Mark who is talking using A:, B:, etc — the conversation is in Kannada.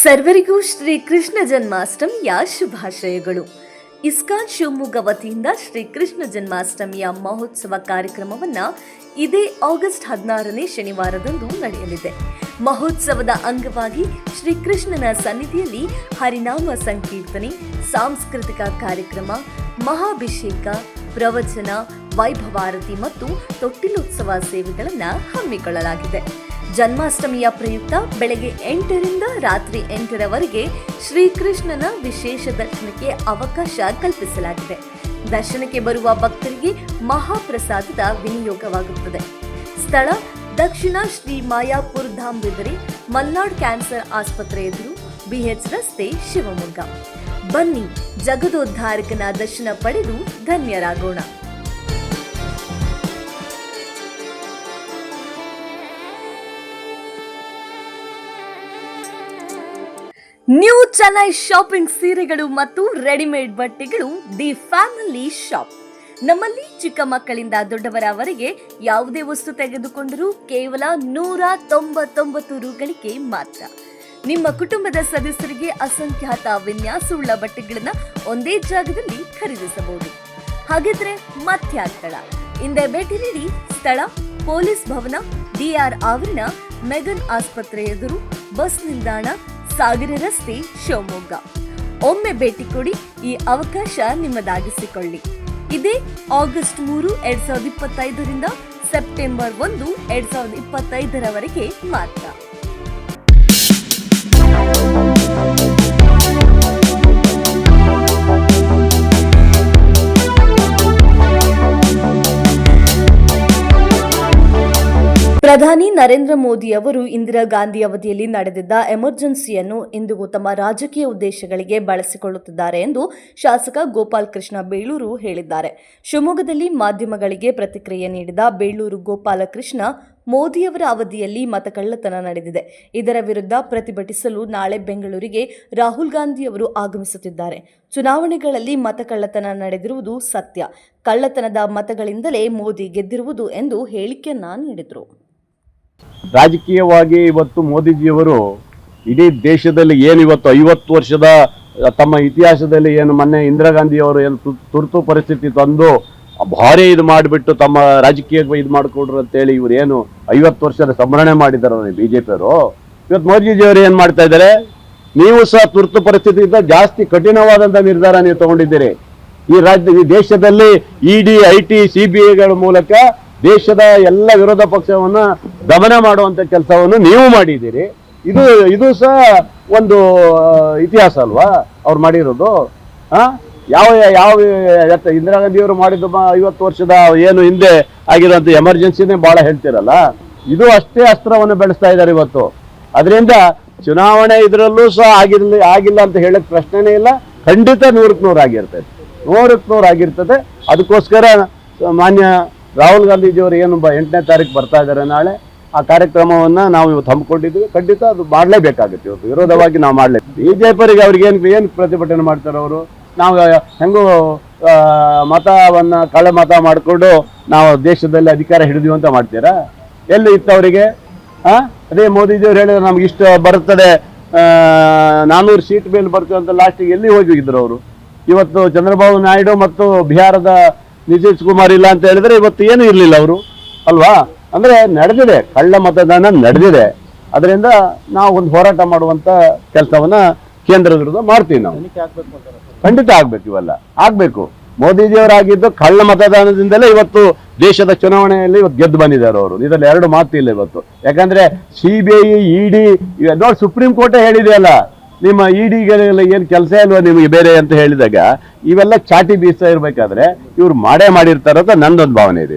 A: ಸರ್ವರಿಗೂ ಶ್ರೀ ಕೃಷ್ಣ ಜನ್ಮಾಷ್ಟಮಿಯ ಶುಭಾಶಯಗಳು. ಇಸ್ಕಾನ್ ಶಿವಮೊಗ್ಗ ವತಿಯಿಂದ ಶ್ರೀ ಕೃಷ್ಣ ಜನ್ಮಾಷ್ಟಮಿಯ ಮಹೋತ್ಸವ ಕಾರ್ಯಕ್ರಮವನ್ನ ಇದೇ ಆಗಸ್ಟ್ 16ನೇ ಶನಿವಾರದಂದು ನಡೆಯಲಿದೆ. ಮಹೋತ್ಸವದ ಅಂಗವಾಗಿ ಶ್ರೀಕೃಷ್ಣನ ಸನ್ನಿಧಿಯಲ್ಲಿ ಹರಿನಾಮ ಸಂಕೀರ್ತನೆ, ಸಾಂಸ್ಕೃತಿಕ ಕಾರ್ಯಕ್ರಮ, ಮಹಾಭಿಷೇಕ, ಪ್ರವಚನ, ವೈಭವಾರತಿ ಮತ್ತು ತೊಟ್ಟಿಲೋತ್ಸವ ಸೇವೆಗಳನ್ನು ಹಮ್ಮಿಕೊಳ್ಳಲಾಗಿದೆ. ಜನ್ಮಾಷ್ಟಮಿಯ ಪ್ರಯುಕ್ತ ಬೆಳಗ್ಗೆ 8ರಿಂದ ರಾತ್ರಿ 8ರವರೆಗೆ ಶ್ರೀಕೃಷ್ಣನ ವಿಶೇಷ ದರ್ಶನಕ್ಕೆ ಅವಕಾಶ ಕಲ್ಪಿಸಲಾಗಿದೆ. ದರ್ಶನಕ್ಕೆ ಬರುವ ಭಕ್ತರಿಗೆ ಮಹಾಪ್ರಸಾದದ ವಿನಿಯೋಗವಾಗುತ್ತದೆ. ಸ್ಥಳ ದಕ್ಷಿಣ ಶ್ರೀ ಮಾಯಾಪುರ್ ಧಾಮ್ ಬಿದರೆ, ಮಲ್ನಾಡ್ ಕ್ಯಾನ್ಸರ್ ಆಸ್ಪತ್ರೆ ಎದುರು, BH ರಸ್ತೆ, ಶಿವಮೊಗ್ಗ. ಬನ್ನಿ, ಜಗದೋದ್ಧಾರಕನ ದರ್ಶನ ಪಡೆದು ಧನ್ಯರಾಗೋಣ. ನ್ಯೂ ಚೆನ್ನೈ ಶಾಪಿಂಗ್ ಸೀರೆಗಳು ಮತ್ತು ರೆಡಿಮೇಡ್ ಬಟ್ಟೆಗಳು ದಿ ಫ್ಯಾಮಿಲಿ ಶಾಪ್. ನಮ್ಮಲ್ಲಿ ಚಿಕ್ಕ ಮಕ್ಕಳಿಂದ ದೊಡ್ಡವರವರೆಗೆ ಯಾವುದೇ ವಸ್ತು ತೆಗೆದುಕೊಂಡರೂ ಕೇವಲ 199 ರೂಗಳಿಗೆ ಮಾತ್ರ. ನಿಮ್ಮ ಕುಟುಂಬದ ಸದಸ್ಯರಿಗೆ ಅಸಂಖ್ಯಾತ ವಿನ್ಯಾಸವುಳ್ಳ ಬಟ್ಟೆಗಳನ್ನ ಒಂದೇ ಜಾಗದಲ್ಲಿ ಖರೀದಿಸಬಹುದು. ಹಾಗಿದ್ರೆ ಮತ್ಯಾಗ್ತಳ, ಹಿಂದೆ ಭೇಟಿ ನೀಡಿ. ಸ್ಥಳ ಪೊಲೀಸ್ ಭವನ, DR ಆವರಣ, ಮೆಗನ್ ಆಸ್ಪತ್ರೆ ಎದುರು, ಬಸ್ ನಿಲ್ದಾಣ, ಸಾಗರ ರಸ್ತೆ, ಶಿವಮೊಗ್ಗ. ಒಮ್ಮೆ ಭೇಟಿ ಕೊಡಿ, ಈ ಅವಕಾಶ ನಿಮ್ಮದಾಗಿಸಿಕೊಳ್ಳಿ. ಇದೇ ಆಗಸ್ಟ್ 3, 2025ರಿಂದ ಸೆಪ್ಟೆಂಬರ್ 1, 2025ರವರೆಗೆ ಮಾತ್ರ. ಪ್ರಧಾನಿ ನರೇಂದ್ರ ಮೋದಿ ಅವರು ಇಂದಿರಾ ಗಾಂಧಿ ಅವಧಿಯಲ್ಲಿ ನಡೆದಿದ್ದ ಎಮರ್ಜೆನ್ಸಿಯನ್ನು ಇಂದಿಗೂ ತಮ್ಮ ರಾಜಕೀಯ ಉದ್ದೇಶಗಳಿಗೆ ಬಳಸಿಕೊಳ್ಳುತ್ತಿದ್ದಾರೆ ಎಂದು ಶಾಸಕ ಗೋಪಾಲ್ ಕೃಷ್ಣ ಬೇಳೂರು ಹೇಳಿದ್ದಾರೆ. ಶಿವಮೊಗ್ಗದಲ್ಲಿ ಮಾಧ್ಯಮಗಳಿಗೆ ಪ್ರತಿಕ್ರಿಯೆ ನೀಡಿದ ಬೇಳೂರು ಗೋಪಾಲಕೃಷ್ಣ, ಮೋದಿಯವರ ಅವಧಿಯಲ್ಲಿ ಮತಕಳ್ಳತನ ನಡೆದಿದೆ. ಇದರ ವಿರುದ್ಧ ಪ್ರತಿಭಟಿಸಲು ನಾಳೆ ಬೆಂಗಳೂರಿಗೆ ರಾಹುಲ್ ಗಾಂಧಿ ಅವರು ಆಗಮಿಸುತ್ತಿದ್ದಾರೆ. ಚುನಾವಣೆಗಳಲ್ಲಿ ಮತಕಳ್ಳತನ ನಡೆದಿರುವುದು ಸತ್ಯ. ಕಳ್ಳತನದ ಮತಗಳಿಂದಲೇ ಮೋದಿ ಗೆದ್ದಿರುವುದು ಎಂದು ಹೇಳಿಕೆಯನ್ನ ನೀಡಿದರು.
B: ರಾಜಕೀಯವಾಗಿ ಇವತ್ತು ಮೋದಿಜಿಯವರು ಇಡೀ ದೇಶದಲ್ಲಿ ಏನು ಇವತ್ತು 50 ವರ್ಷದ ತಮ್ಮ ಇತಿಹಾಸದಲ್ಲಿ ಏನು ಮೊನ್ನೆ ಇಂದಿರಾ ಗಾಂಧಿಯವರು ಏನು ತುರ್ತು ಪರಿಸ್ಥಿತಿ ತಂದು ಭಾರಿ ಇದು ಮಾಡಿಬಿಟ್ಟು ತಮ್ಮ ರಾಜಕೀಯ ಇದು ಮಾಡಿಕೊಡ್ರು ಅಂತೇಳಿ ಇವರು ಏನು 50 ವರ್ಷದ ಸಂಭ್ರಮಣೆ ಮಾಡಿದ್ದಾರೆ ಬಿಜೆಪಿಯವರು. ಇವತ್ತು ಮೋದಿಜಿಯವರು ಏನು ಮಾಡ್ತಾ ಇದ್ದಾರೆ, ನೀವು ಸಹ ತುರ್ತು ಪರಿಸ್ಥಿತಿಯಿಂದ ಜಾಸ್ತಿ ಕಠಿಣವಾದಂಥ ನಿರ್ಧಾರ ನೀವು ತಗೊಂಡಿದ್ದೀರಿ. ಈ ದೇಶದಲ್ಲಿ ED, IT, CBIಗಳ ಮೂಲಕ ದೇಶದ ಎಲ್ಲ ವಿರೋಧ ಪಕ್ಷವನ್ನ ದಮನ ಮಾಡುವಂತ ಕೆಲಸವನ್ನು ನೀವು ಮಾಡಿದ್ದೀರಿ. ಇದು ಸಹ ಒಂದು ಇತಿಹಾಸ ಅಲ್ವಾ ಅವ್ರು ಮಾಡಿರೋದು. ಯಾವ ಇಂದಿರಾ ಗಾಂಧಿಯವರು ಮಾಡಿದ್ದು 50 ವರ್ಷದ ಏನು ಹಿಂದೆ ಆಗಿರುವಂತ ಎಮರ್ಜೆನ್ಸಿನೇ ಬಹಳ ಹೇಳ್ತಿರಲ್ಲ, ಇದು ಅಷ್ಟೇ ಅಸ್ತ್ರವನ್ನು ಬೆಳೆಸ್ತಾ ಇದ್ದಾರೆ ಇವತ್ತು. ಅದರಿಂದ ಚುನಾವಣೆ ಇದರಲ್ಲೂ ಸಹ ಆಗಿಲ್ಲ ಅಂತ ಹೇಳಕ್ ಪ್ರಶ್ನೆನೇ ಇಲ್ಲ. ಖಂಡಿತ 100ಕ್ಕೆ 100 ಆಗಿರ್ತದೆ, 100ಕ್ಕೆ 100 ಆಗಿರ್ತದೆ. ಅದಕ್ಕೋಸ್ಕರ ಮಾನ್ಯ ರಾಹುಲ್ ಗಾಂಧೀಜಿಯವರು ಏನು 8ನೇ ತಾರೀಕು ಬರ್ತಾ ಇದ್ದಾರೆ ನಾಳೆ, ಆ ಕಾರ್ಯಕ್ರಮವನ್ನ ನಾವು ಇವತ್ತು ಹಮ್ಮಿಕೊಂಡಿದ್ದೀವಿ. ಖಂಡಿತ ಅದು ಮಾಡಲೇಬೇಕಾಗುತ್ತೆ. ಇವತ್ತು ವಿರೋಧವಾಗಿ ನಾವು ಮಾಡಲೇಬೇಕು. ಬಿಜೆಪಿಯವರಿಗೆ ಅವ್ರಿಗೆ ಏನು ಪ್ರತಿಭಟನೆ ಮಾಡ್ತಾರೆ ಅವರು, ನಾವು ಹೆಂಗೂ ಮತವನ್ನ ಕಳ್ಳ ಮತ ಮಾಡಿಕೊಂಡು ನಾವು ದೇಶದಲ್ಲಿ ಅಧಿಕಾರ ಹಿಡಿದೀವಿ ಅಂತ ಮಾಡ್ತೀರಾ? ಎಲ್ಲಿ ಇತ್ತು ಅವರಿಗೆ? ಅದೇ ಮೋದಿಜಿಯವರು ಹೇಳಿದ್ರೆ ನಮ್ಗೆ ಇಷ್ಟು ಬರ್ತದೆ, 400 ಸೀಟ್ ಮೇಲೆ ಬರ್ತದೆ ಅಂತ ಲಾಸ್ಟಿಗೆ ಎಲ್ಲಿ ಹೋಗಿದ್ರು ಅವರು? ಇವತ್ತು ಚಂದ್ರಬಾಬು ನಾಯ್ಡು ಮತ್ತು ಬಿಹಾರದ ನಿತೀಶ್ ಕುಮಾರ್ ಇಲ್ಲ ಅಂತ ಹೇಳಿದ್ರೆ ಇವತ್ತು ಏನು ಇರಲಿಲ್ಲ ಅವರು ಅಲ್ವಾ? ಅಂದ್ರೆ ನಡೆದಿದೆ, ಕಳ್ಳ ಮತದಾನ ನಡೆದಿದೆ. ಅದರಿಂದ ನಾವು ಒಂದು ಹೋರಾಟ ಮಾಡುವಂತ ಕೆಲಸವನ್ನ ಕೇಂದ್ರದ ವಿರುದ್ಧ ಮಾಡ್ತೀವಿ. ನಾವು ಖಂಡಿತ ಆಗ್ಬೇಕು, ಇವೆಲ್ಲ ಆಗ್ಬೇಕು. ಮೋದಿಜಿಯವರಾಗಿದ್ದು ಕಳ್ಳ ಮತದಾನದಿಂದಲೇ ಇವತ್ತು ದೇಶದ ಚುನಾವಣೆಯಲ್ಲಿ ಇವತ್ತು ಗೆದ್ದು ಬಂದಿದ್ದಾರೆ ಅವರು. ಇದರಲ್ಲಿ 2 ಮಾತು ಇಲ್ಲ ಇವತ್ತು. ಯಾಕಂದ್ರೆ CBI, ED ನೋಡಿ, ಸುಪ್ರೀಂ ಕೋರ್ಟೇ ಹೇಳಿದೆಯಲ್ಲ, ನಿಮ್ಮ EDಗೆಲ್ಲ ಏನು ಕೆಲಸ ಇಲ್ವಾ ನಿಮಗೆ ಬೇರೆ ಅಂತ ಹೇಳಿದಾಗ ಇವೆಲ್ಲ ಚಾಟಿ ಬೀಸ್ತಾ ಇರ್ಬೇಕಾದ್ರೆ ಇವ್ರು ಮಾಡಿರ್ತಾರ ಅಂತ ನಂದೊಂದು ಭಾವನೆ ಇದೆ.